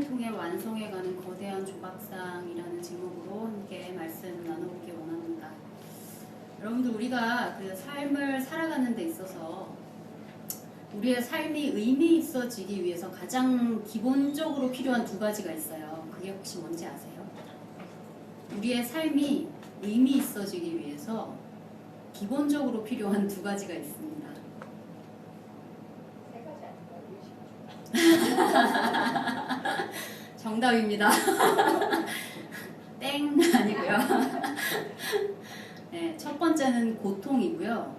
통해 완성해가는 거대한 조각상이라는 제목으로 함께 말씀 나눠보기 원합니다. 여러분들, 우리가 그 삶을 살아가는 데 있어서 우리의 삶이 의미 있어지기 위해서 가장 기본적으로 필요한 두 가지가 있어요. 그게 혹시 뭔지 아세요? 우리의 삶이 의미 있어지기 위해서 기본적으로 필요한 두 가지가 있습니다. 정답입니다. 땡 아니고요. 네, 첫 번째는 고통이고요.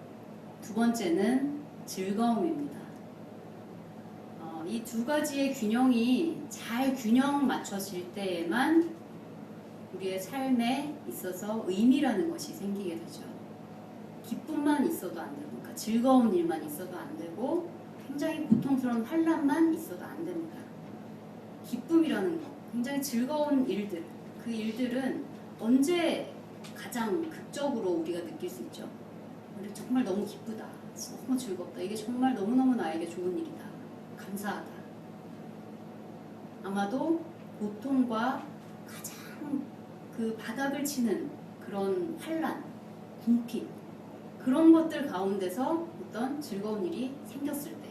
두 번째는 즐거움입니다. 이 두 가지의 균형이 잘 균형 맞춰질 때에만 우리의 삶에 있어서 의미라는 것이 생기게 되죠. 기쁨만 있어도 안 되고, 그러니까 즐거운 일만 있어도 안 되고, 굉장히 고통스러운 환란만 있어도 안 됩니다. 기쁨이라는 것, 굉장히 즐거운 일들, 그 일들은 언제 가장 극적으로 우리가 느낄 수 있죠? 우리 정말 너무 기쁘다, 너무 즐겁다, 이게 정말 너무너무 나에게 좋은 일이다, 감사하다. 아마도 고통과 가장 그 바닥을 치는 그런 환란, 궁핍, 그런 것들 가운데서 어떤 즐거운 일이 생겼을 때,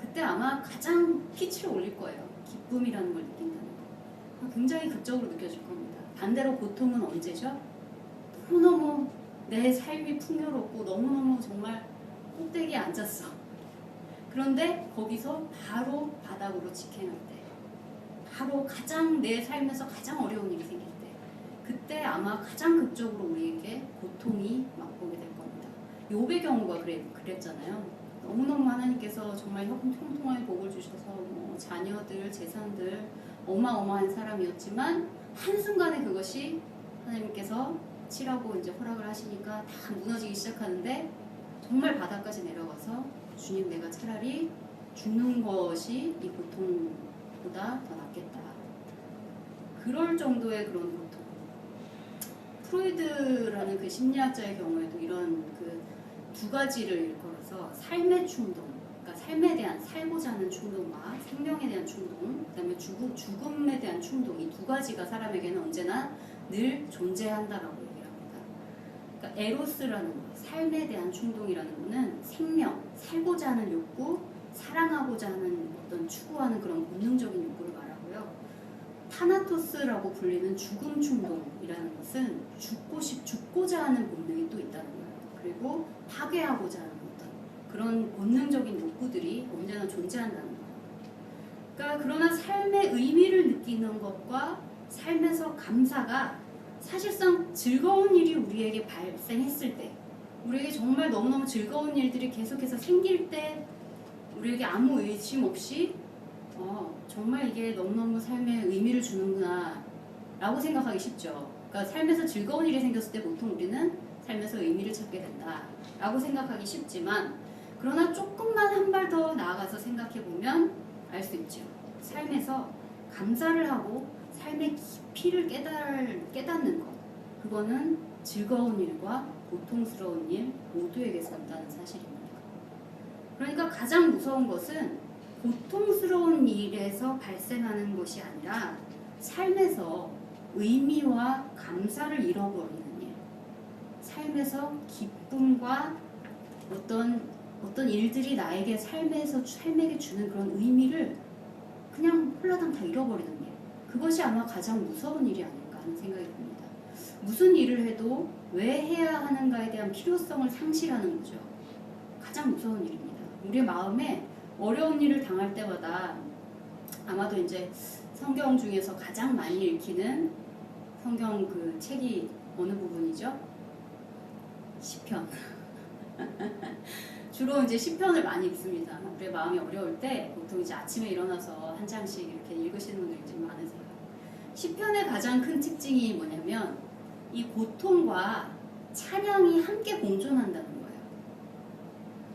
그때 아마 가장 피치를 올릴 거예요. 기쁨이라는 걸 느낀다는 거. 굉장히 극적으로 느껴질 겁니다. 반대로 고통은 언제죠? 너무너무 내 삶이 풍요롭고 너무너무 정말 꼭대기에 앉았어. 그런데 거기서 바로 바닥으로 직행할 때, 바로 가장 내 삶에서 가장 어려운 일이 생길 때, 그때 아마 가장 극적으로 우리에게 고통이 맛보게 될 겁니다. 욥의 경우가 그랬잖아요. 너무너무 하나님께서 정말 형통하게 복을 주셔서 뭐 자녀들, 재산들 어마어마한 사람이었지만 한순간에 그것이 하나님께서 치라고 이제 허락을 하시니까 다 무너지기 시작하는데, 정말 바닥까지 내려가서 주님, 내가 차라리 죽는 것이 이 고통보다 더 낫겠다. 그럴 정도의 그런 고통. 프로이드라는 그 심리학자의 경우에도 이런 그 두 가지를 일컬어서 삶의 충동, 그러니까 삶에 대한, 살고자 하는 충동과 생명에 대한 충동, 그 다음에 죽음에 대한 충동, 이 두 가지가 사람에게는 언제나 늘 존재한다라고 얘기를 합니다. 그러니까 에로스라는 것, 삶에 대한 충동이라는 것은 생명, 살고자 하는 욕구, 사랑하고자 하는 어떤 추구하는 그런 본능적인 욕구를 말하고요. 타나토스라고 불리는 죽음 충동이라는 것은 죽고자 하는 본능이 또 있다는 거예요. 그리고 파괴하고자 하는 어떤 그런 본능적인 욕구들이 언제나 존재한다는 거예요. 그러니까 그러나 삶의 의미를 느끼는 것과 삶에서 감사가 사실상 즐거운 일이 우리에게 발생했을 때, 우리에게 정말 너무너무 즐거운 일들이 계속해서 생길 때 우리에게 아무 의심 없이 정말 이게 너무너무 삶에 의미를 주는구나 라고 생각하기 쉽죠. 그러니까 삶에서 즐거운 일이 생겼을 때 보통 우리는 삶에서 의미를 찾게 된다 라고 생각하기 쉽지만, 그러나 조금만 한 발 더 나아가서 생각해보면 알 수 있죠. 삶에서 감사를 하고 삶의 깊이를 깨닫는 것, 그거는 즐거운 일과 고통스러운 일 모두에게서 온다는 사실입니다. 그러니까 가장 무서운 것은 고통스러운 일에서 발생하는 것이 아니라 삶에서 의미와 감사를 잃어버리는 일, 삶에서 기쁨과 어떤 일들이 나에게 삶에게 주는 그런 의미를 그냥 홀라당 다 잃어버리는 일, 그것이 아마 가장 무서운 일이 아닐까 하는 생각이 듭니다. 무슨 일을 해도 왜 해야 하는가에 대한 필요성을 상실하는 거죠. 가장 무서운 일입니다. 우리의 마음에 어려운 일을 당할 때마다, 아마도 이제 성경 중에서 가장 많이 읽히는 성경 그 책이 어느 부분이죠? 시편. 주로 이제 시편을 많이 읽습니다. 우리의 마음이 어려울 때 보통 이제 아침에 일어나서 한 장씩 이렇게 읽으시는 분들이 좀 많으세요. 시편의 가장 큰 특징이 뭐냐면 이 고통과 찬양이 함께 공존한다는 거예요.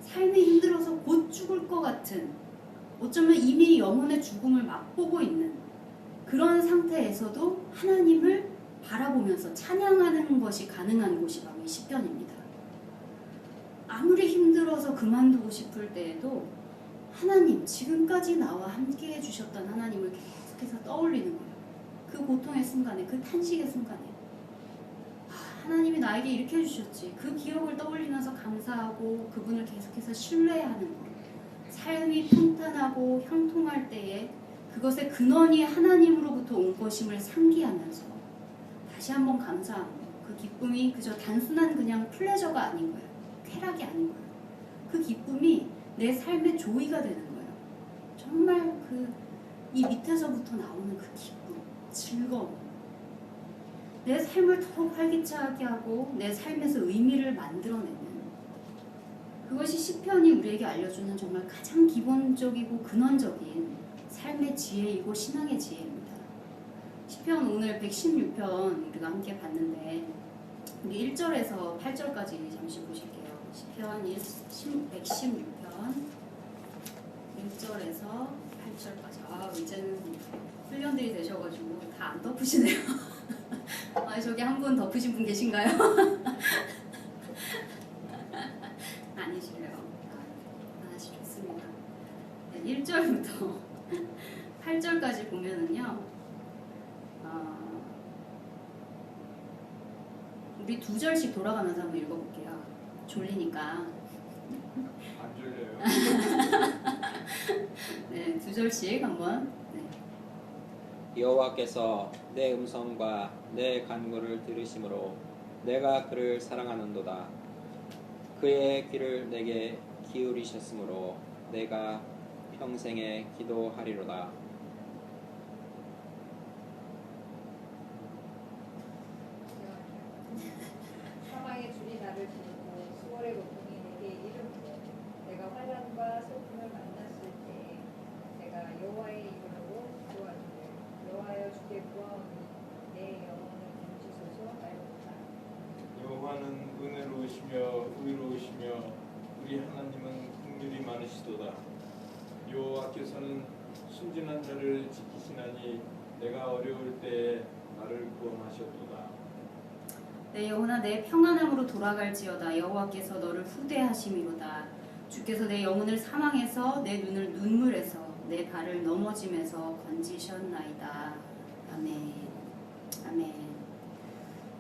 삶이 힘들어서 곧 죽을 것 같은, 어쩌면 이미 영혼의 죽음을 맛보고 있는 그런 상태에서도 하나님을 바라보면서 찬양하는 것이 가능한 곳이 바로 이 시편입니다. 아무리 힘들어서 그만두고 싶을 때에도 하나님, 지금까지 나와 함께 해주셨던 하나님을 계속 계속해서 떠올리는 거예요. 그 고통의 순간에, 그 탄식의 순간에 하나님이 나에게 이렇게 해주셨지. 그 기억을 떠올리면서 감사하고 그분을 계속해서 신뢰하는 것. 삶이 평탄하고 형통할 때에 그것의 근원이 하나님으로부터 온 것임을 상기하면서 다시 한번 감사하는 것. 그 기쁨이 그저 단순한 그냥 플레저가 아닌 거예요. 쾌락이 아닌 거예요. 그 기쁨이 내 삶의 조이가 되는 거예요. 정말 이 밑에서부터 나오는 그 기쁨, 즐거움. 내 삶을 더욱 활기차게 하고 내 삶에서 의미를 만들어내는 그것이 시편이 우리에게 알려주는 정말 가장 기본적이고 근원적인 삶의 지혜이고 신앙의 지혜입니다. 시편 오늘 116편 우리가 함께 봤는데 우리 1절에서 8절까지 잠시 보실게요. 시편 116편 1절에서 8절까지. 이제는 훈련들이 되셔가지고 다 안 덮으시네요. 저기 한 분 덮으신 분 계신가요? 아니시래요. 하나씩 좋습니다. 네, 1절부터 8절까지 보면은요. 우리 2절씩 돌아가면서 한번 읽어볼게요. 졸리니까. 안 졸려요. 네, 2절씩 한번. 여호와께서 내 음성과 내 간구를 들으심으로 내가 그를 사랑하는도다. 그의 귀를 내게 기울이셨으므로 내가 평생에 기도하리로다. 사망의 줄이 나를 지르고 수월의 고통이 내게 이르므로 내가 환난과 슬픔을 만났을 때 내가 여호와의 이름으로 기도하기를 여호와여 주께 구하오니 내 영혼을 멈추소서 말로다. 여호와는 은혜로우시며 의로우시며 우리 하나님은 긍휼이 많으시도다. 여호와께서는 순진한 자를 지키시나니 내가 어려울 때에 나를 구원하셨도다. 내 영혼아 내 평안함으로 돌아갈지어다. 여호와께서 너를 후대하심이로다. 주께서 내 영혼을 사망에서 내 눈을 눈물에서 내 발을 넘어짐에서 건지셨나이다. 아멘. 아멘.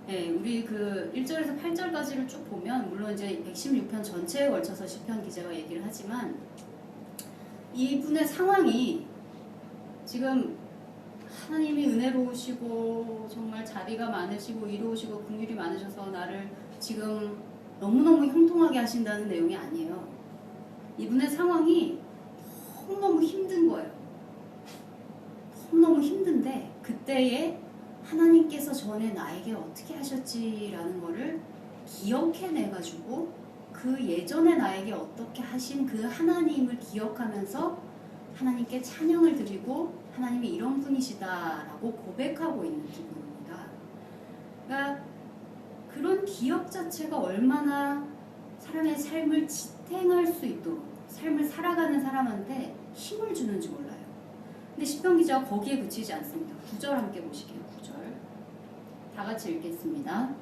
네, 우리 그 1절에서 8절까지를 쭉 보면 물론 이제 116편 전체에 걸쳐서 시편 기자가 얘기를 하지만 이분의 상황이 지금 하나님이 은혜로우시고 정말 자비가 많으시고 이로우시고 긍휼이 많으셔서 나를 지금 너무너무 형통하게 하신다는 내용이 아니에요. 이분의 상황이 너무너무 힘든 거예요. 너무너무 힘든데 그때에 하나님께서 전에 나에게 어떻게 하셨지라는 거를 기억해내가지고 그 예전에 나에게 어떻게 하신 그 하나님을 기억하면서 하나님께 찬양을 드리고 하나님이 이런 분이시다라고 고백하고 있는 기분입니다. 그러니까 그런 기억 자체가 얼마나 사람의 삶을 지탱할 수 있도록 삶을 살아가는 사람한테 힘을 주는지 몰라요. 근데 시편 기자가 거기에 그치지 않습니다. 9절 함께 보실게요. 9절 다 같이 읽겠습니다.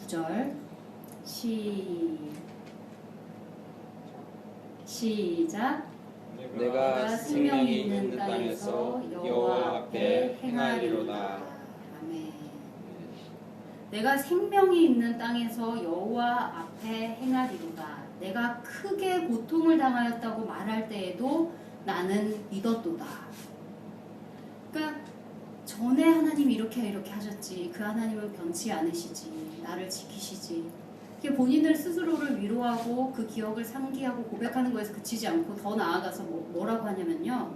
9절 시작. 내가 생명이 있는 땅에서 여호와 앞에 행하리로다. 아멘. 내가 생명이 있는 땅에서 여호와 앞에 행하리로다. 내가 크게 고통을 당하였다고 말할 때에도 나는 믿었도다. 그러니까 전에 하나님이 이렇게 하셨지. 그 하나님은 변치 않으시지. 나를 지키시지. 이게 본인들 스스로를 위로하고 그 기억을 상기하고 고백하는 거에서 그치지 않고 더 나아가서 뭐라고 하냐면요.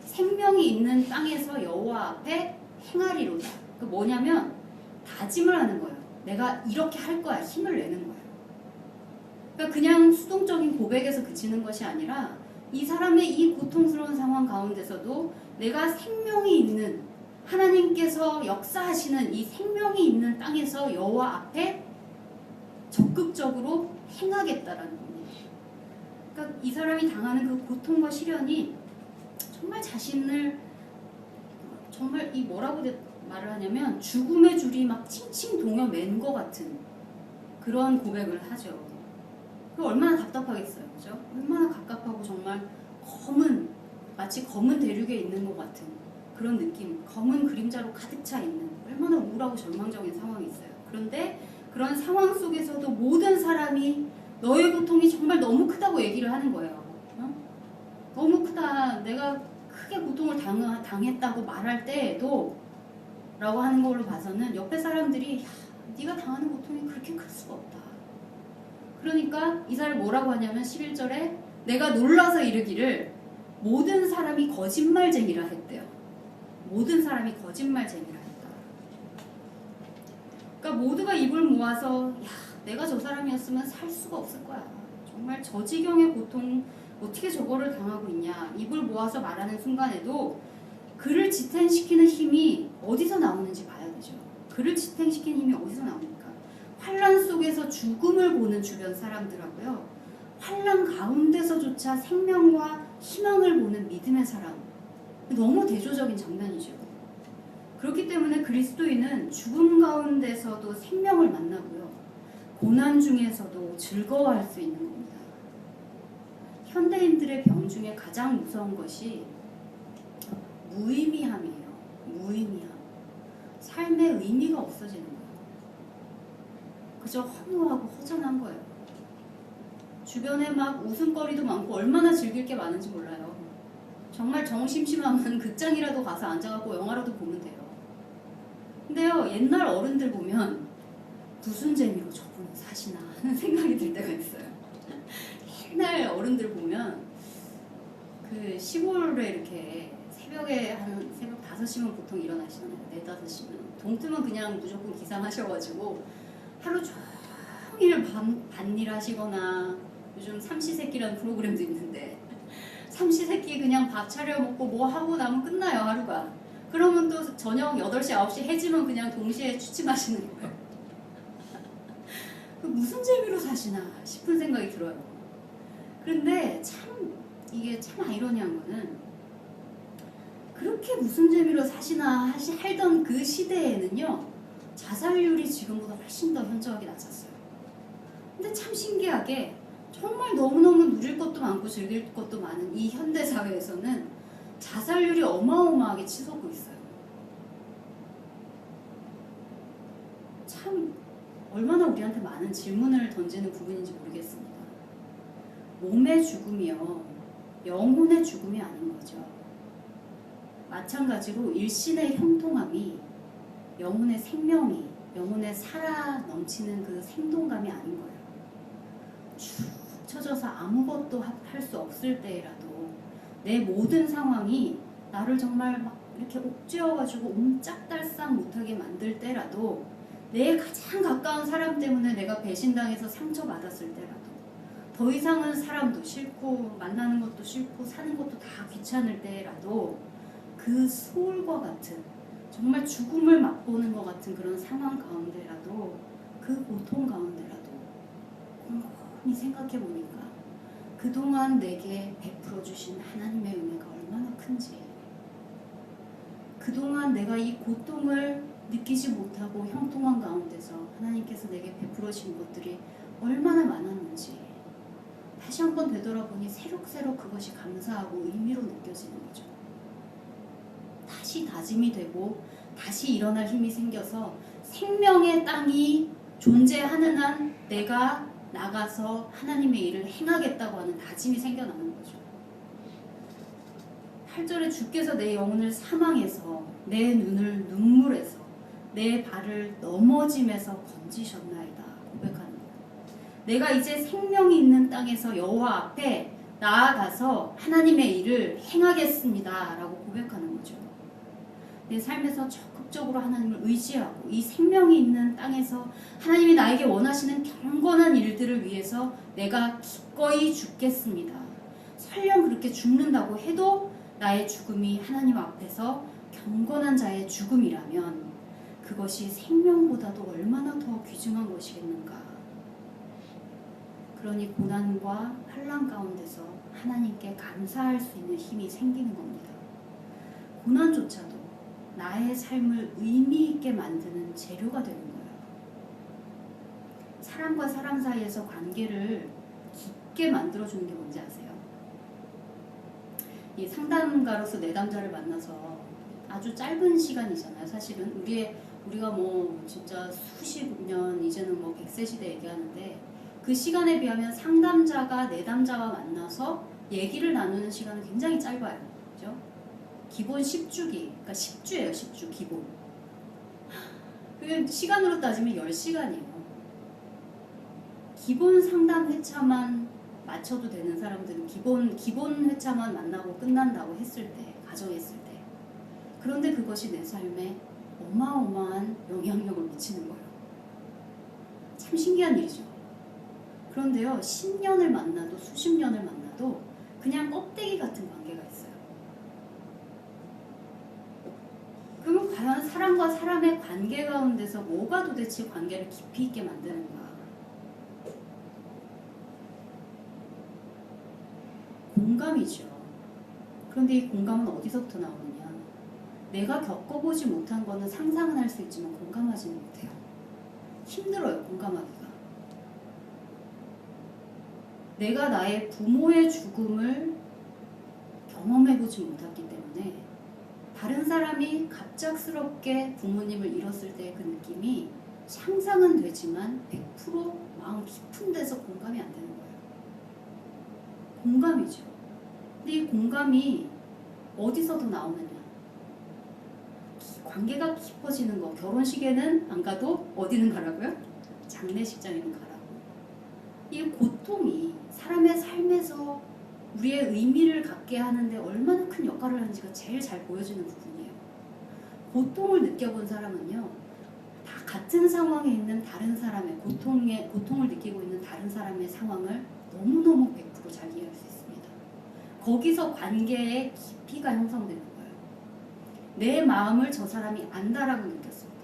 생명이 있는 땅에서 여호와 앞에 행하리로다. 그 뭐냐면 다짐을 하는 거예요. 내가 이렇게 할 거야. 힘을 내는 거예요. 그러니까 그냥 수동적인 고백에서 그치는 것이 아니라 이 사람의 이 고통스러운 상황 가운데서도 내가 생명이 있는 하나님께서 역사하시는 이 생명이 있는 땅에서 여호와 앞에 적극적으로 행하겠다라는 겁니다. 그러니까 이 사람이 당하는 그 고통과 시련이 정말 자신을 정말 이 뭐라고 말을 하냐면 죽음의 줄이 막 칭칭 동여 맨 것 같은 그런 고백을 하죠. 그 얼마나 답답하겠어요, 그죠? 얼마나 갑갑하고 정말 마치 검은 대륙에 있는 것 같은 그런 느낌, 검은 그림자로 가득 차 있는 얼마나 우울하고 절망적인 상황이 있어요. 그런데 그런 상황 속에서도 모든 사람이 너의 고통이 정말 너무 크다고 얘기를 하는 거예요. 너무 크다. 내가 크게 고통을 당했다고 말할 때에도 라고 하는 걸로 봐서는 옆에 사람들이 야, 네가 당하는 고통이 그렇게 클 수가 없다. 그러니까 이 사람이 뭐라고 하냐면 11절에 내가 놀라서 이르기를 모든 사람이 거짓말쟁이라 했대요. 모든 사람이 거짓말쟁이라 했다. 그러니까 모두가 입을 모아서 야, 내가 저 사람이었으면 살 수가 없을 거야. 정말 저 지경의 고통 어떻게 저거를 당하고 있냐. 입을 모아서 말하는 순간에도 그를 지탱시키는 힘이 어디서 나오는지 봐야 되죠. 그를 지탱시키는 힘이 어디서 나옵니까? 환란 속에서 죽음을 보는 주변 사람들하고요. 환란 가운데서조차 생명과 희망을 보는 믿음의 사람. 너무 대조적인 장면이죠. 그렇기 때문에 그리스도인은 죽음 가운데서도 생명을 만나고요. 고난 중에서도 즐거워할 수 있는 겁니다. 현대인들의 병 중에 가장 무서운 것이 무의미함이에요. 무의미함. 삶의 의미가 없어지는 거예요. 그저 허무하고 허전한 거예요. 주변에 막 웃음거리도 많고 얼마나 즐길 게 많은지 몰라요. 정말 정심심하면 극장이라도 가서 앉아갖고 영화라도 보면 돼요. 근데요, 옛날 어른들 보면 무슨 재미로 저분은 사시나 하는 생각이 들 때가 있어요. 옛날 어른들 보면 그 시골에 이렇게 새벽에 한 새벽 5시면 보통 일어나시잖아요. 4, 5시면. 동트면 그냥 무조건 기상하셔가지고 하루 종일 밭일 하시거나 요즘 삼시세끼라는 프로그램도 있는데 삼시세끼 그냥 밥 차려 먹고 뭐 하고 나면 끝나요, 하루가. 그러면 또 저녁 8시, 9시 해지면 그냥 동시에 취침하시는 거예요. 무슨 재미로 사시나 싶은 생각이 들어요. 그런데 참 이게 참 아이러니한 거는 그렇게 무슨 재미로 사시나 할던 그 시대에는요, 자살률이 지금보다 훨씬 더 현저하게 낮았어요. 근데 참 신기하게 정말 너무너무 누릴 것도 많고 즐길 것도 많은 이 현대 사회에서는 자살률이 어마어마하게 치솟고 있어요. 참 얼마나 우리한테 많은 질문을 던지는 부분인지 모르겠습니다. 몸의 죽음이요, 영혼의 죽음이 아닌 거죠. 마찬가지로 일신의 형통함이 영혼의 생명이, 영혼의 살아 넘치는 그 생동감이 아닌 거예요. 축 처져서 아무것도 할 수 없을 때라도 내 모든 상황이 나를 정말 막 이렇게 옥죄어가지고 옴짝달싹 못하게 만들 때라도, 내 가장 가까운 사람 때문에 내가 배신당해서 상처받았을 때라도, 더 이상은 사람도 싫고 만나는 것도 싫고 사는 것도 다 귀찮을 때라도, 그 소울과 같은 정말 죽음을 맛보는 것 같은 그런 상황 가운데라도, 그 고통 가운데라도 곰곰이 생각해 보니까 그동안 내게 베풀어 주신 하나님의 은혜가 얼마나 큰지, 그동안 내가 이 고통을 느끼지 못하고 형통한 가운데서 하나님께서 내게 베풀어 주신 것들이 얼마나 많았는지 다시 한번 되돌아보니 새록새록 그것이 감사하고 의미로 느껴지는 거죠. 다시 다짐이 되고 다시 일어날 힘이 생겨서 생명의 땅이 존재하는 한 내가 나가서 하나님의 일을 행하겠다고 하는 다짐이 생겨나는 거죠. 8절에 주께서 내 영혼을 사망에서, 내 눈을 눈물에서, 내 발을 넘어짐에서 건지셨나이다 고백하는 거예요. 내가 이제 생명이 있는 땅에서 여호와 앞에 나아가서 하나님의 일을 행하겠습니다 라고 고백하는 거죠. 내 삶에서 적극적으로 하나님을 의지하고 이 생명이 있는 땅에서 하나님이 나에게 원하시는 경건한 일들을 위해서 내가 기꺼이 죽겠습니다. 설령 그렇게 죽는다고 해도 나의 죽음이 하나님 앞에서 경건한 자의 죽음이라면 그것이 생명보다도 얼마나 더 귀중한 것이겠는가. 그러니 고난과 환난 가운데서 하나님께 감사할 수 있는 힘이 생기는 겁니다. 고난조차도 나의 삶을 의미 있게 만드는 재료가 되는 거예요. 사람과 사람 사이에서 관계를 깊게 만들어주는 게 뭔지 아세요? 이 상담가로서 내담자를 만나서 아주 짧은 시간이잖아요. 사실은 우리가 뭐 진짜 수십 년 이제는 뭐 100세 시대 얘기하는데 그 시간에 비하면 상담자가 내담자와 만나서 얘기를 나누는 시간은 굉장히 짧아요. 그죠? 기본 10주기, 그러니까 10주예요. 10주 기본. 그게 시간으로 따지면 10시간이에요. 기본 상담 회차만 맞춰도 되는 사람들은 기본 회차만 만나고 끝난다고 했을 때, 가정했을 때. 그런데 그것이 내 삶에 어마어마한 영향력을 미치는 거예요. 참 신기한 일이죠. 그런데요, 10년을 만나도 수십 년을 만나도 그냥 껍데기 같은 관계가 있어요. 그러면 과연 사람과 사람의 관계 가운데서 뭐가 도대체 관계를 깊이 있게 만드는가? 공감이죠. 그런데 이 공감은 어디서부터 나오느냐? 내가 겪어보지 못한 거는 상상은 할 수 있지만 공감하지는 못해요. 힘들어요, 공감하기가. 내가 나의 부모의 죽음을 경험해보지 못했기 때문에 다른 사람이 갑작스럽게 부모님을 잃었을 때의 그 느낌이 상상은 되지만 100% 마음 깊은 데서 공감이 안 되는 거예요. 공감이죠. 근데 이 공감이 어디서도 나오느냐? 관계가 깊어지는 거. 결혼식에는 안 가도 어디는 가라고요? 장례식장에는 가라고. 이 고통이 사람의 삶에서 우리의 의미를 갖게 하는데 얼마나 큰 역할을 하는지가 제일 잘 보여지는 부분이에요. 고통을 느껴본 사람은요, 다 같은 상황에 있는 다른 사람의 고통을 느끼고 있는 다른 사람의 상황을 너무너무 100% 잘 이해할 수 있습니다. 거기서 관계의 깊이가 형성되는 거예요. 내 마음을 저 사람이 안다라고 느꼈을 때,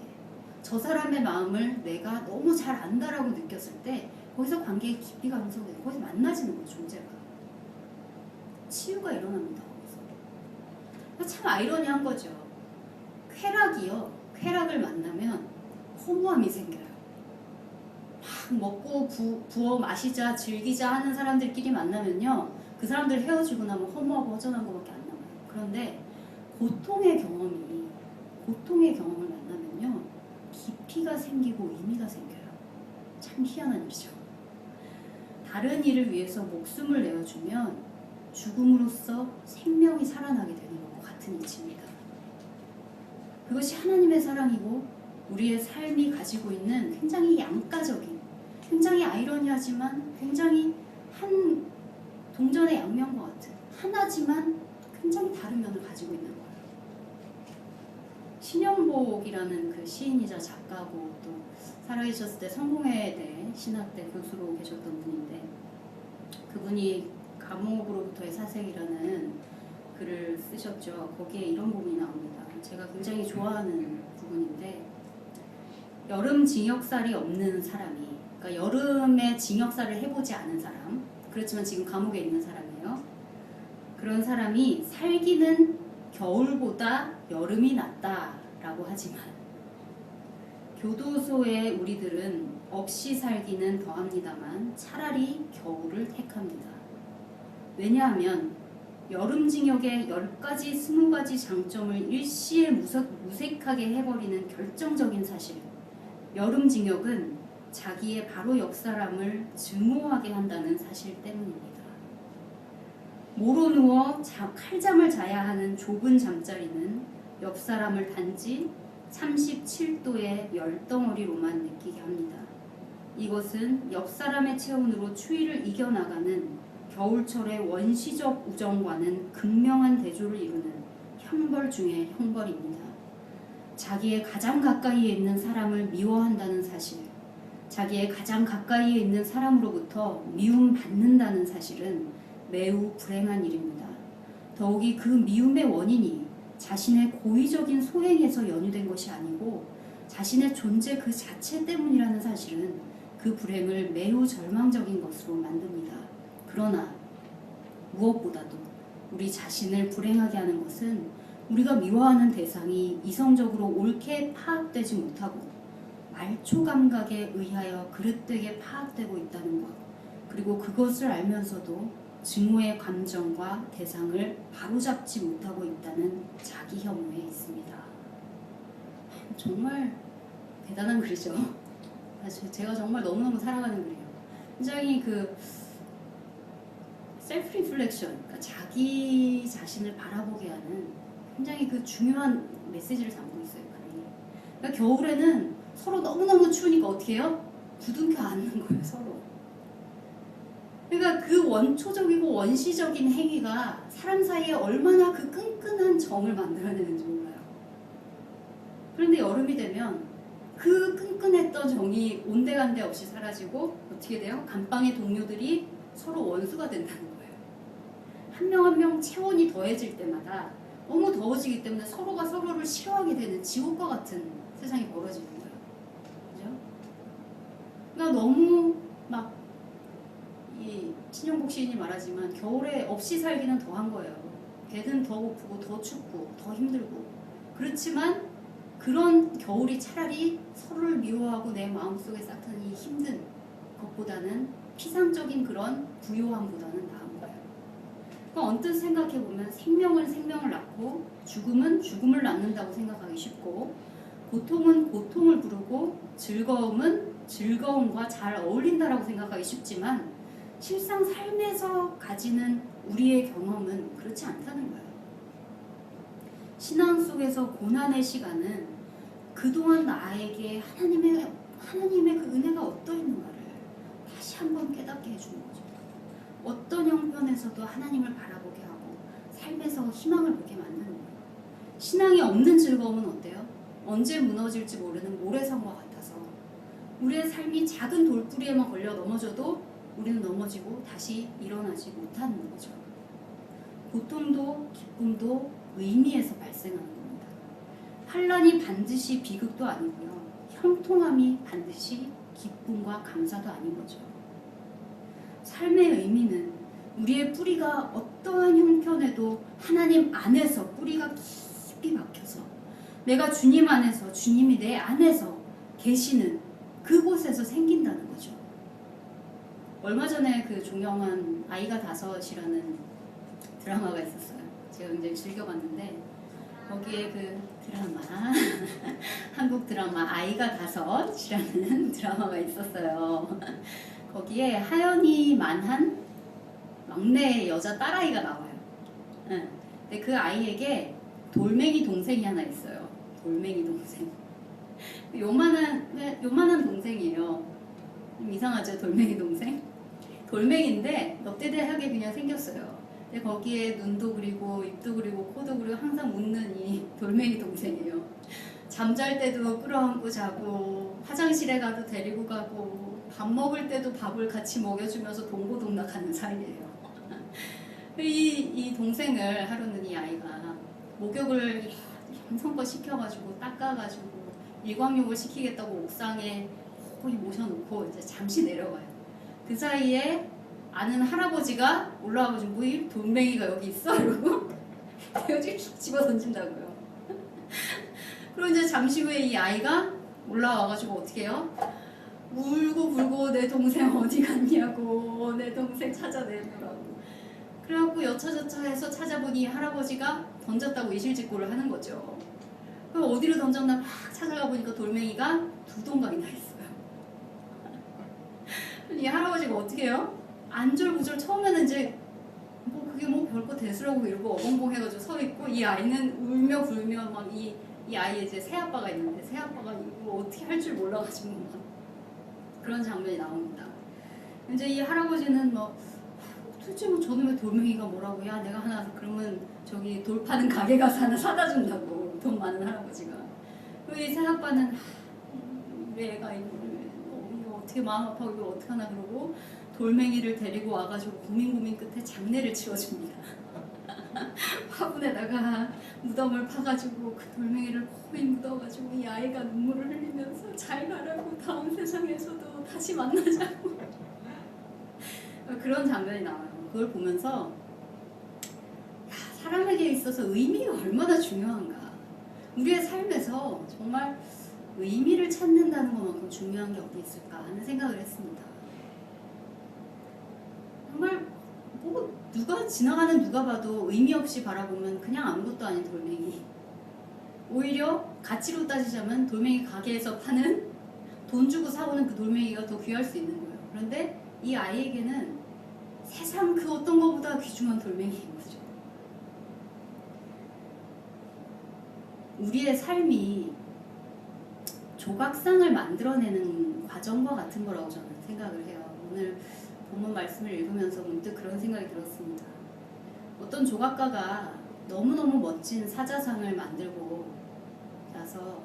저 사람의 마음을 내가 너무 잘 안다라고 느꼈을 때, 거기서 관계의 깊이가 형성되고 거기서 만나지는 거예요, 존재가. 치유가 일어납니다. 거기서. 참 아이러니한 거죠. 쾌락을 만나면 허무함이 생겨요. 막 먹고 부어 마시자 즐기자 하는 사람들끼리 만나면요, 그 사람들 헤어지고 나면 허무하고 허전한 것밖에 안 남아요. 그런데 고통의 경험을 만나면요, 깊이가 생기고 의미가 생겨요. 참 희한한 일이죠. 다른 일을 위해서 목숨을 내어주면 죽음으로써 생명이 살아나게 되는 것과 같은 이치입니다. 그것이 하나님의 사랑이고 우리의 삶이 가지고 있는 굉장히 양가적인, 굉장히 아이러니하지만 굉장히 한 동전의 양면과 같은, 하나지만 굉장히 다른 면을 가지고 있는 거예요. 신영복이라는 그 시인이자 작가고 또 살아계셨을 때 성공회대 신학대 교수로 계셨던 분인데, 그분이 감옥으로부터의 사색이라는 글을 쓰셨죠. 거기에 이런 부분이 나옵니다. 제가 굉장히 좋아하는 부분인데, 여름 징역살이 없는 사람이, 그러니까 여름에 징역살을 해보지 않은 사람, 그렇지만 지금 감옥에 있는 사람이에요. 그런 사람이 살기는 겨울보다 여름이 낫다라고 하지만 교도소에 우리들은 없이 살기는 더합니다만 차라리 겨울을 택합니다. 왜냐하면 여름징역의 10가지, 20가지 장점을 일시에 무색하게 해버리는 결정적인 사실, 여름징역은 자기의 바로 옆사람을 증오하게 한다는 사실 때문입니다. 모로 누워 칼잠을 자야 하는 좁은 잠자리는 옆사람을 단지 37도의 열덩어리로만 느끼게 합니다. 이것은 옆사람의 체온으로 추위를 이겨나가는 겨울철의 원시적 우정과는 극명한 대조를 이루는 형벌 중의 형벌입니다. 자기의 가장 가까이에 있는 사람을 미워한다는 사실, 자기의 가장 가까이에 있는 사람으로부터 미움받는다는 사실은 매우 불행한 일입니다. 더욱이 그 미움의 원인이 자신의 고의적인 소행에서 연유된 것이 아니고 자신의 존재 그 자체 때문이라는 사실은 그 불행을 매우 절망적인 것으로 만듭니다. 그러나 무엇보다도 우리 자신을 불행하게 하는 것은 우리가 미워하는 대상이 이성적으로 옳게 파악되지 못하고 말초 감각에 의하여 그릇되게 파악되고 있다는 것, 그리고 그것을 알면서도 증오의 감정과 대상을 바로잡지 못하고 있다는 자기 혐오에 있습니다. 정말 대단한 글이죠. 제가 정말 너무너무 사랑하는 글이에요. 굉장히 그 셀프 리플렉션, 그러니까 자기 자신을 바라보게 하는 굉장히 그 중요한 메시지를 담고 있어요. 그러니까 겨울에는 서로 너무너무 추우니까 어떻게 해요? 부둥켜 안는 거예요, 서로. 그러니까 그 원초적이고 원시적인 행위가 사람 사이에 얼마나 그 끈끈한 정을 만들어내는지 몰라요. 그런데 여름이 되면 그 끈끈했던 정이 온데간데 없이 사라지고 어떻게 돼요? 감방의 동료들이 서로 원수가 된다는 거예요. 한 명 한 명 체온이 더해질 때마다 너무 더워지기 때문에 서로가 서로를 싫어하게 되는 지옥과 같은 세상이 벌어지는 거예요. 그죠? 그러니까 너무 막 이 신영복 시인이 말하지만 겨울에 없이 살기는 더한 거예요. 배는 더 고프고 더 춥고 더 힘들고. 그렇지만 그런 겨울이 차라리 서로를 미워하고 내 마음속에 쌓던 이 힘든 것보다는 피상적인 그런 부요함보다는 나은 거예요. 그러니까 언뜻 생각해보면 생명은 생명을 낳고 죽음은 죽음을 낳는다고 생각하기 쉽고 고통은 고통을 부르고 즐거움은 즐거움과 잘 어울린다라고 생각하기 쉽지만 실상 삶에서 가지는 우리의 경험은 그렇지 않다는 거예요. 신앙 속에서 고난의 시간은 그동안 나에게 하나님의 그 은혜가 어떠했는가를 다시 한번 깨닫게 해주는 거죠. 어떤 형편에서도 하나님을 바라보게 하고 삶에서 희망을 보게 만드는 거예요. 신앙이 없는 즐거움은 어때요? 언제 무너질지 모르는 모래성과 같아서 우리의 삶이 작은 돌부리에만 걸려 넘어져도 우리는 넘어지고 다시 일어나지 못하는 거죠. 고통도 기쁨도 의미에서 발생하는 겁니다. 환난이 반드시 비극도 아니고요. 형통함이 반드시 기쁨과 감사도 아닌 거죠. 삶의 의미는 우리의 뿌리가 어떠한 형편에도 하나님 안에서 뿌리가 깊이 박혀서 내가 주님 안에서 주님이 내 안에서 계시는 그곳에서 생긴다는 거죠. 얼마 전에 그 종영한 아이가 다섯이라는 드라마가 있었어요. 제가 굉장히 즐겨봤는데 거기에 그 드라마 한국 드라마 아이가 다섯이라는 드라마가 있었어요. 거기에 하연이 만한 막내 여자 딸아이가 나와요. 근데 그 아이에게 돌멩이 동생이 하나 있어요. 돌멩이 동생. 요만한 동생이에요. 좀 이상하죠, 돌멩이 동생? 돌멩이인데 넙대대하게 그냥 생겼어요. 근데 거기에 눈도 그리고 입도 그리고 코도 그리고 항상 웃는 이 돌멩이 동생이에요. 잠잘 때도 끌어안고 자고 화장실에 가도 데리고 가고 밥 먹을 때도 밥을 같이 먹여주면서 동고동락하는 사이예요. 이 동생을 하루는 이 아이가 목욕을 정성껏 시켜가지고 닦아가지고 일광욕을 시키겠다고 옥상에 거의 모셔놓고 이제 잠시 내려가요. 그 사이에 아는 할아버지가 올라와가지고 뭐 이 돌멩이가 여기 있어? 이러고 집어 던진다고요. 그리고 이제 잠시 후에 이 아이가 올라와가지고 어떻게 해요? 울고 불고 내 동생 어디 갔냐고 내 동생 찾아내느라고. 그래갖고 여차저차 해서 찾아보니 할아버지가 던졌다고 이실직고를 하는 거죠. 그럼 어디로 던졌나 막 찾아가 보니까 돌멩이가 두 동강이 나 있어요. 이 할아버지가 어떻게 해요? 안절부절 처음에는 이제 뭐 그게 뭐 별거 대수라고 이러고 어벙벙 해가지고 서 있고 이 아이는 울며 불며 막 이 아이의 이제 새아빠가 있는데 새아빠가 이거 어떻게 할 줄 몰라가지고 막 그런 장면이 나옵니다. 이제 이 할아버지는 뭐 도대체 뭐 저놈의 돌멩이가 뭐라고 야 내가 하나 그러면 저기 돌 파는 가게 가서 하나 사다 준다고 돈 많은 할아버지가. 그리고 이 새아빠는 우리 애가 이거 어떻게 마음 아파하고 이거 어떡하나 그러고 돌멩이를 데리고 와가지고 고민 끝에 장례를 치러줍니다. 화분에다가 무덤을 파가지고 그 돌멩이를 거의 묻어가지고 이 아이가 눈물을 흘리면서 잘 가라고 다음 세상에서도 다시 만나자고 그런 장면이 나와요. 그걸 보면서 야, 사람에게 있어서 의미가 얼마나 중요한가. 우리의 삶에서 정말 의미를 찾는다는 것만큼 중요한 게 어디 있을까 하는 생각을 했습니다. 정말 뭐 누가 지나가는 누가 봐도 의미 없이 바라보면 그냥 아무것도 아닌 돌멩이. 오히려 가치로 따지자면 돌멩이 가게에서 파는 돈 주고 사오는 그 돌멩이가 더 귀할 수 있는 거예요. 그런데 이 아이에게는 세상 그 어떤 것보다 귀중한 돌멩이인 거죠. 우리의 삶이 조각상을 만들어내는 과정과 같은 거라고 저는 생각을 해요. 오늘 본문 말씀을 읽으면서 문득 그런 생각이 들었습니다. 어떤 조각가가 너무너무 멋진 사자상을 만들고 나서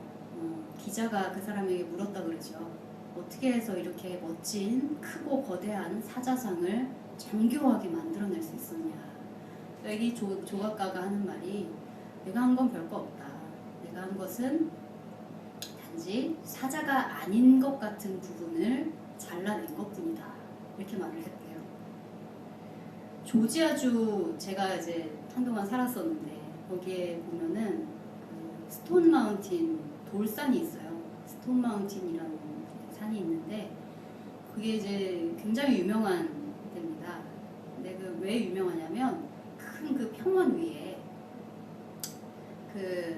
기자가 그 사람에게 물었다 그러죠. 어떻게 해서 이렇게 멋진 크고 거대한 사자상을 정교하게 만들어낼 수 있었냐. 이 조각가가 하는 말이 내가 한 건 별거 없다. 내가 한 것은 단지 사자가 아닌 것 같은 부분을 잘라낸 것뿐이다. 이렇게 말을 했대요. 조지아주 제가 이제 한동안 살았었는데 거기에 보면은 그 스톤 마운틴 돌산이 있어요. 스톤 마운틴이라는 산이 있는데 그게 이제 굉장히 유명한 데입니다. 근데 그 왜 유명하냐면 큰 그 평원 위에 그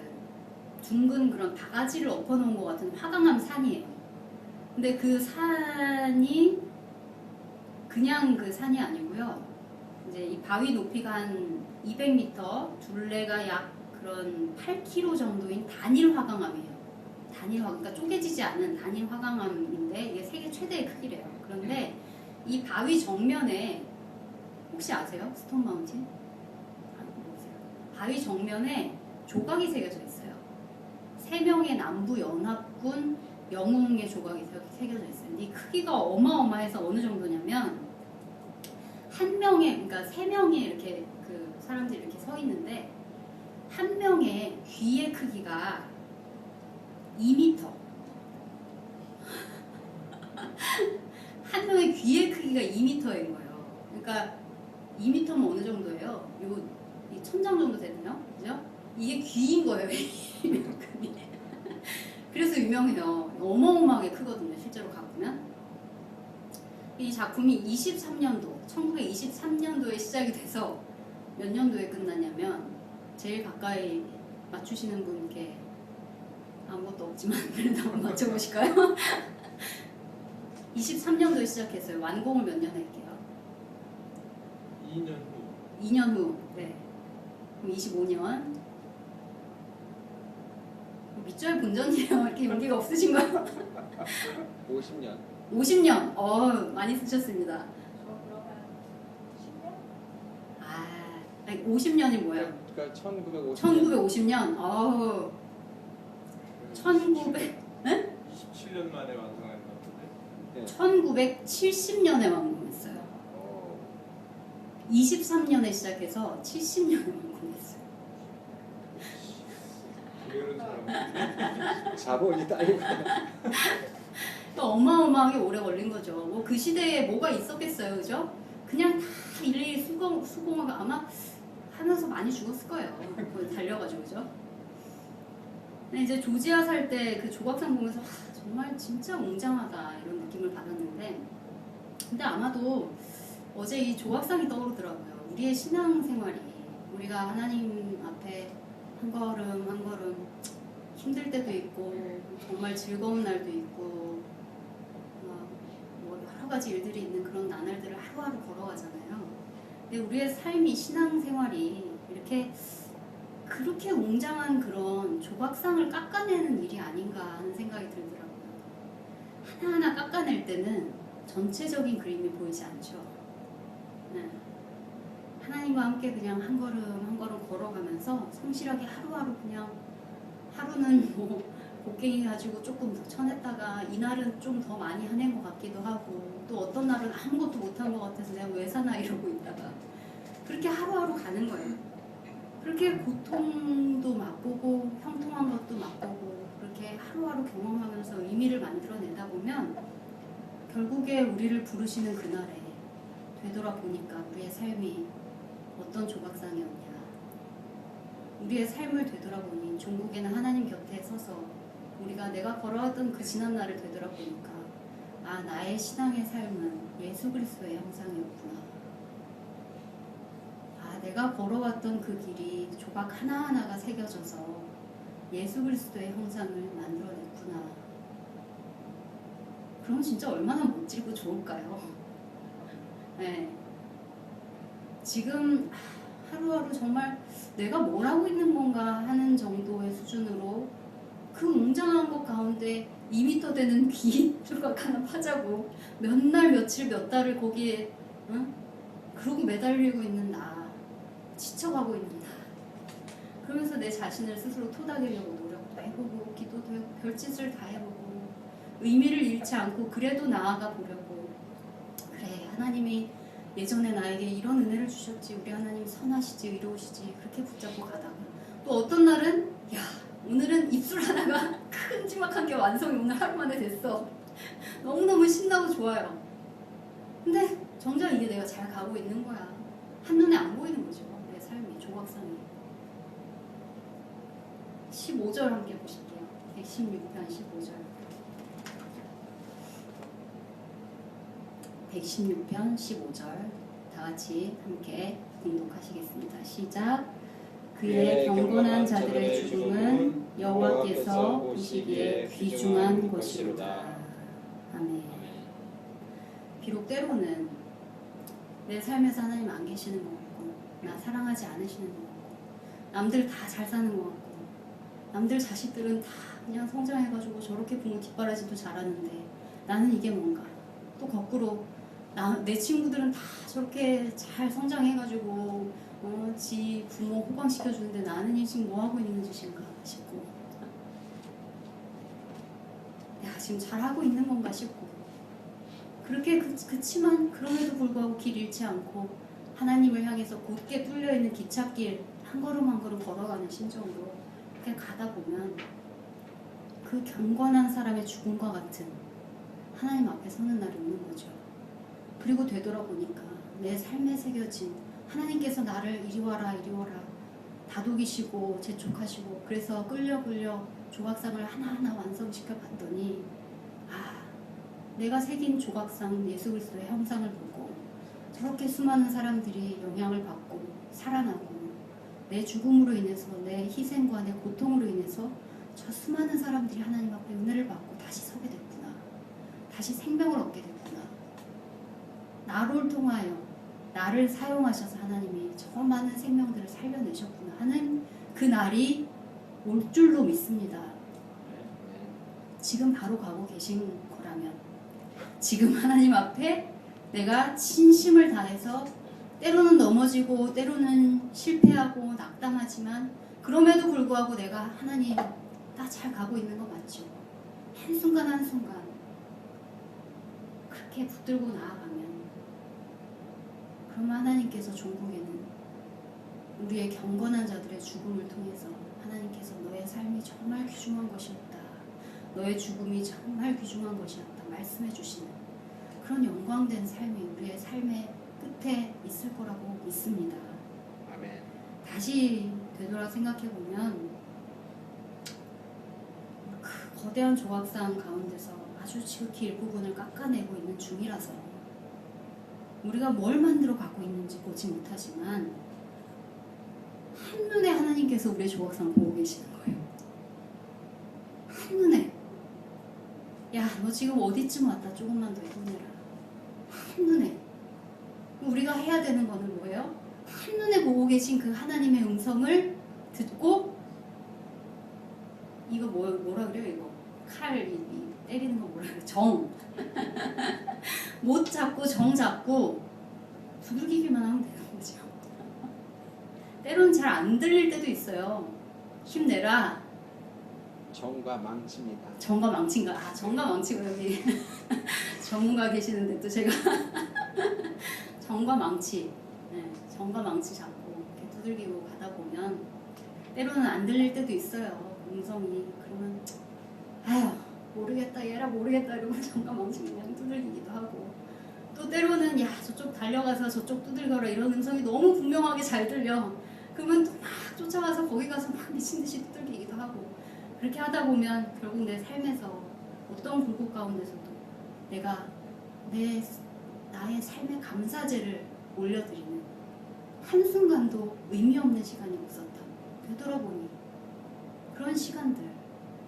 둥근 그런 바가지를 엎어놓은 것 같은 화강암 산이에요. 근데 그 산이 그냥 그 산이 아니고요. 이제 이 바위 높이가 한 200m, 둘레가 약 그런 8km 정도인 단일 화강암이에요. 단일 화강, 그러니까 쪼개지지 않은 단일 화강암인데 이게 세계 최대의 크기래요. 그런데 이 바위 정면에 혹시 아세요? 스톤 마운틴? 바위 정면에 조각이 새겨져 있어요. 3명의 남부 연합군 영웅의 조각이 새겨져 있어요. 이 크기가 어마어마해서 어느 정도냐면 한 명의, 그러니까 3명이 이렇게 그 사람들이 이렇게 서 있는데 한 명의 귀의 크기가 2m. 한 명의 귀의 크기가 2m인 거예요. 그러니까 2m면 어느 정도예요? 이 천장 정도 되나요? 그죠? 이게 귀인 거예요. 그래서 유명해요. 어마어마하게 크거든요. 실제로 가보면. 이 작품이 1923년도에 시작이 돼서 몇 년도에 끝났냐면 제일 가까이 맞추시는 분께 아무것도 없지만 그래도 한번 맞춰보실까요? 23년도에 시작했어요. 완공을 몇 년 할게요? 2년 후. 2년 후. 네. 그럼 25년. 밑줄 본전이에요. 이렇게 용기가 없으신가요? 50년. 50년. 많이 쓰셨습니다. 저 그러면 10년? 아니 50년이 뭐예요? 그러니까 1950년. 1950년. 1900. 27년 만에 완성한 것 같은데. 1970년에 완공했어요. 23년에 시작해서 70년에 완공했어요. 그런 사람. 자본이 딸리고. 또 어마어마하게 오래 걸린 거죠. 뭐 그 시대에 뭐가 있었겠어요, 그죠? 그냥 다 일일이 수공하고 아마 하면서 많이 죽었을 거예요. 거기 달려가지고, 그죠? 근데 이제 조지아 살 때 그 조각상 보면서 정말 진짜 웅장하다 이런 느낌을 받았는데, 근데 아마도 어제 이 조각상이 떠오르더라고요. 우리의 신앙생활이 우리가 하나님 앞에 한 걸음 한 걸음 힘들 때도 있고 정말 즐거운 날도 있고 뭐 여러 가지 일들이 있는 그런 나날들을 하루하루 걸어가잖아요. 근데 우리의 삶이 신앙생활이 이렇게 그렇게 웅장한 그런 조각상을 깎아내는 일이 아닌가 하는 생각이 들더라고요. 하나하나 깎아낼 때는 전체적인 그림이 보이지 않죠. 네. 하나님과 함께 그냥 한 걸음 한 걸음 걸어가면서 성실하게 하루하루 그냥 하루는 뭐 곡괭이 가지고 조금 더 쳐냈다가 이날은 좀 더 많이 해낸 것 같기도 하고 또 어떤 날은 아무것도 못한 것 같아서 내가 왜 사나 이러고 있다가 그렇게 하루하루 가는 거예요. 그렇게 고통도 맛보고 형통한 것도 맛보고 그렇게 하루하루 경험하면서 의미를 만들어내다 보면 결국에 우리를 부르시는 그날에 되돌아보니까 우리의 삶이 어떤 조각상이었냐. 우리의 삶을 되돌아보니 종국에는 하나님 곁에 서서 우리가 내가 걸어왔던 그 지난 날을 되돌아보니까 나의 신앙의 삶은 예수 그리스도의 형상이었구나. 내가 걸어왔던 그 길이 조각 하나하나가 새겨져서 예수 그리스도의 형상을 만들어냈구나. 그럼 진짜 얼마나 멋지고 좋을까요? 네. 지금 하루하루 정말 내가 뭘 하고 있는 건가 하는 정도의 수준으로 그 웅장한 것 가운데 2m 되는 귀 조각 하나 파자고 몇 날 며칠 몇 달을 거기에 그러고 매달리고 있는 나, 지쳐가고 있는 나. 그러면서 내 자신을 스스로 토닥이려고 노력도 해보고 기도도 해보고 별짓을 다 해보고 의미를 잃지 않고 그래도 나아가 보려고. 그래, 하나님이 예전에 나에게 이런 은혜를 주셨지, 우리 하나님 선하시지 의로우시지, 그렇게 붙잡고 가다가 또 어떤 날은 야, 오늘은 입술 하나가 큼지막한 게 완성이 오늘 하루 만에 됐어. 너무너무 신나고 좋아요. 근데 정작 이게 내가 잘 가고 있는 거야. 한눈에 안 보이는 거죠, 내 삶이, 조각상이. 15절 함께 보실게요. 116편 15절. 116편 15절 다 같이 함께 봉독하시겠습니다. 시작. 그의 경건한 자들의 죽음은 여호와께서 보시기에 귀중한 것이로다. 아멘. 비록 때로는 내 삶에서 하나님 안 계시는 것 같고, 나 사랑하지 않으시는 것 같고, 남들 다 잘 사는 것 같고, 남들 자식들은 다 그냥 성장해가지고 저렇게 부모 뒷바라지도 잘하는데 나는 이게 뭔가. 또 거꾸로 내 친구들은 다 저렇게 잘 성장해가지고 지 부모 호강시켜주는데 나는 이 지금 뭐하고 있는 짓인가 싶고, 내가 지금 잘하고 있는 건가 싶고, 그렇게 그치만 그럼에도 불구하고 길 잃지 않고 하나님을 향해서 곧게 뚫려있는 기찻길 한 걸음 한 걸음 걸어가는 심정으로 그렇게 가다 보면 그 경건한 사람의 죽음과 같은 하나님 앞에 서는 날이 오는 거죠. 그리고 되돌아보니까 내 삶에 새겨진 하나님께서 나를 이리 와라 이리 와라 다독이시고 재촉하시고, 그래서 끌려 조각상을 하나하나 완성시켜 봤더니, 아, 내가 새긴 조각상 예수 그리스도의 형상을 보고 저렇게 수많은 사람들이 영향을 받고 살아나고, 내 죽음으로 인해서, 내 희생과 내 고통으로 인해서 저 수많은 사람들이 하나님 앞에 은혜를 받고 다시 서게 됐구나, 다시 생명을 얻게 됐구나, 나를 통하여 나를 사용하셔서 하나님이 저 많은 생명들을 살려내셨구나 하는 그 날이 올 줄로 믿습니다. 지금 바로 가고 계신 거라면, 지금 하나님 앞에 내가 진심을 다해서 때로는 넘어지고 때로는 실패하고 낙담하지만 그럼에도 불구하고 내가 하나님 나 잘 가고 있는 거 맞죠? 한순간 한순간 그렇게 붙들고 나아가면, 그러면 하나님께서 종국에는 우리의 경건한 자들의 죽음을 통해서 하나님께서 너의 삶이 정말 귀중한 것이었다, 너의 죽음이 정말 귀중한 것이었다 말씀해 주시는 그런 영광된 삶이 우리의 삶의 끝에 있을 거라고 믿습니다. 아멘. 다시 되돌아 생각해 보면 그 거대한 조각상 가운데서 아주 지극히 일부분을 깎아내고 있는 중이라서 우리가 뭘 만들어 갖고 있는지 보지 못하지만 한눈에 하나님께서 우리의 조각상 보고 계시는 거예요. 한눈에. 야, 너 지금 어디쯤 왔다, 조금만 더 힘내라. 한눈에. 우리가 해야 되는 거는 뭐예요? 한눈에 보고 계신 그 하나님의 음성을 듣고, 이거 뭐라 그래요? 이거 칼 때리는 거 뭐라 그래요? 정. 못 잡고 정 잡고 두들기기만 하면 되는 거죠. 때로는 잘 안 들릴 때도 있어요. 힘내라. 정과 망치입니다. 정과 망치인가? 아, 정과 망치고 여기 전문가 계시는데 또 제가 정과 망치, 네, 정과 망치 잡고 이렇게 두들기고 가다 보면 때로는 안 들릴 때도 있어요. 음성이. 그러면 아휴 모르겠다, 얘라 모르겠다 이러고 정과 망치 그냥 두들기기도 하고, 또 때로는 야 저쪽 달려가서 저쪽 두들겨라 이런 음성이 너무 분명하게 잘 들려. 그러면 또 막 쫓아가서 거기 가서 막 미친듯이 두들기기도 하고, 그렇게 하다 보면 결국 내 삶에서 어떤 불꽃 가운데서도 내가 나의 삶의 감사제를 올려드리는 한순간도 의미 없는 시간이 없었다. 되돌아보니 그런 시간들,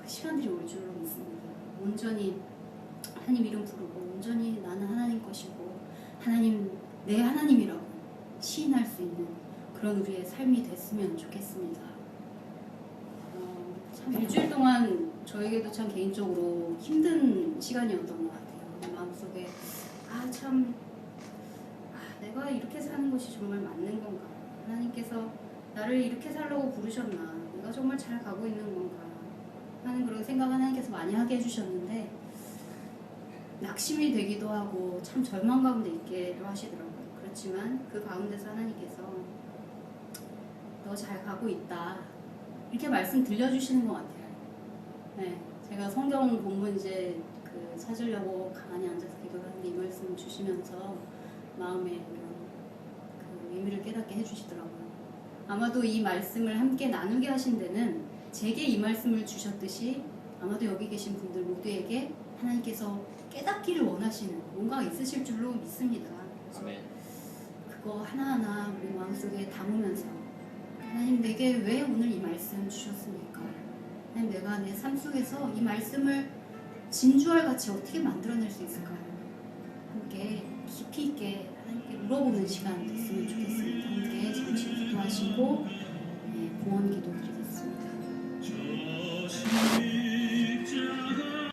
그 시간들이 올 줄로 믿습니다. 온전히 하나님 이름 부르고 온전히 나는 하나님 것이고 하나님 내 하나님이라고 시인할 수 있는 그런 우리의 삶이 됐으면 좋겠습니다. 참 일주일 동안 저에게도 참 개인적으로 힘든 시간이었던 것 같아요. 내 마음속에 내가 이렇게 사는 것이 정말 맞는 건가? 하나님께서 나를 이렇게 살라고 부르셨나? 내가 정말 잘 가고 있는 건가? 하는 그런 생각 하나님께서 많이 하게 해주셨는데 낙심이 되기도 하고 참 절망 가운데 있게 하시더라고요. 그렇지만 그 가운데서 하나님께서 너 잘 가고 있다 이렇게 말씀 들려주시는 것 같아요. 네, 제가 성경 본문 이제 찾으려고 가만히 앉아서 기도를 하는데 이 말씀 주시면서 마음에 이런 그 의미를 깨닫게 해주시더라고요. 아마도 이 말씀을 함께 나누게 하신 데는 제게 이 말씀을 주셨듯이 아마도 여기 계신 분들 모두에게 하나님께서 깨닫기를 원하시는 뭔가가 있으실 줄로 믿습니다. 아멘. 그거 하나하나 우리 마음속에 담으면서 하나님 내게 왜 오늘 이 말씀 주셨습니까? 하나님 내가 내 삶 속에서 이 말씀을 진주알 같이 어떻게 만들어낼 수 있을까요? 함께 깊이 있게 하나님께 물어보는 시간 됐으면 좋겠습니다. 함께 잠시 기도하시고 구원 기도